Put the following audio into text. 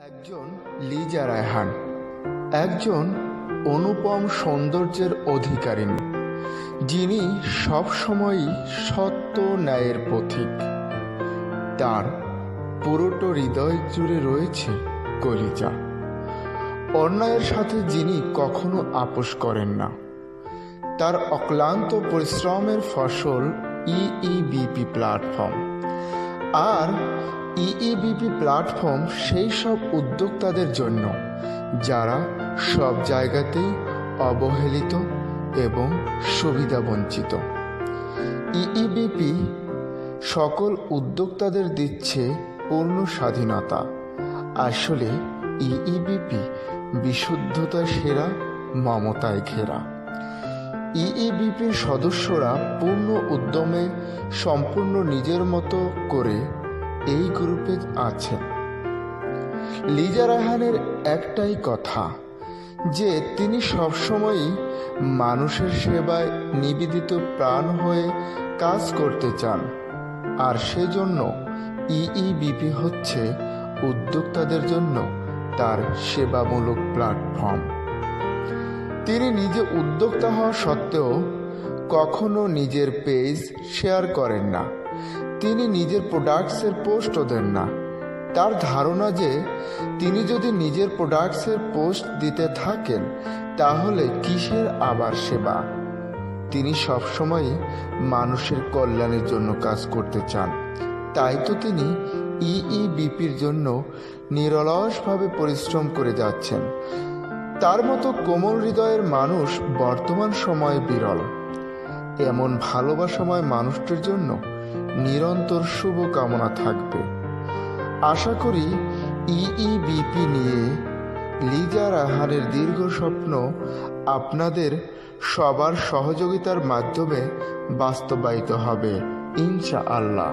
একজন লিজা রায়হান একজন অনুপম সৌন্দর্যের অধিকারিণী, যিনি সবসময়ই সত্য ন্যায়ের পথিক। তার পুরোটা হৃদয় জুড়ে রয়েছে কলিজা। অন্যায়ের সাথে যিনি কখনো আপোষ করেন না। তার অক্লান্ত পরিশ্রমের ফসল ইইবিপি প্ল্যাটফর্ম। আর ইইবিপি প্ল্যাটফর্ম সেই সব উদ্যোক্তাদের জন্য যারা সব জায়গাতেই অবহেলিত এবং সুবিধাবঞ্চিত। ইইবিপি সকল উদ্যোক্তাদের দিচ্ছে পূর্ণ স্বাধীনতা। আসলে ইইবিপি বিশুদ্ধতায় সেরা, মমতায় ঘেরা। ইইবিপির সদস্যরা পূর্ণ উদ্যমে সম্পূর্ণ নিজের মতো করে এই গ্রুপে আছেন। লিজা রায়হানের একটাই কথা যে তিনি সবসময়ই মানুষের সেবায় নিবেদিত প্রাণ হয়ে কাজ করতে চান। আর সেজন্য ইইবিপি হচ্ছে উদ্যোক্তাদের জন্য তার সেবামূলক প্ল্যাটফর্ম। তিনি নিজে উদ্যোক্তা হওয়া সত্ত্বেও কখনো নিজের পেজ শেয়ার করেন না। তিনি নিজের প্রোডাক্টসের পোস্টও দেন না। তার ধারণা যে তিনি যদি নিজের প্রোডাক্টসের পোস্ট দিতে থাকেন তাহলে কিসের আবার সেবা। তিনি সবসময় মানুষের কল্যাণের জন্য কাজ করতে চান। তাই তো তিনি ইইবিপির জন্য নিরলসভাবে পরিশ্রম করে যাচ্ছেন। তার মতো কোমল হৃদয়ের মানুষ বর্তমান সময়ে বিরল। এমন ভালোবাসাময় মানুষটির জন্য নিরন্তর শুভকামনা থাকবে। আশা করি ইইবিপি নিয়ে লিজা রায়হানের দীর্ঘ স্বপ্ন আপনাদের সবার সহযোগিতার মাধ্যমে বাস্তবায়িত হবে ইনশাআল্লাহ।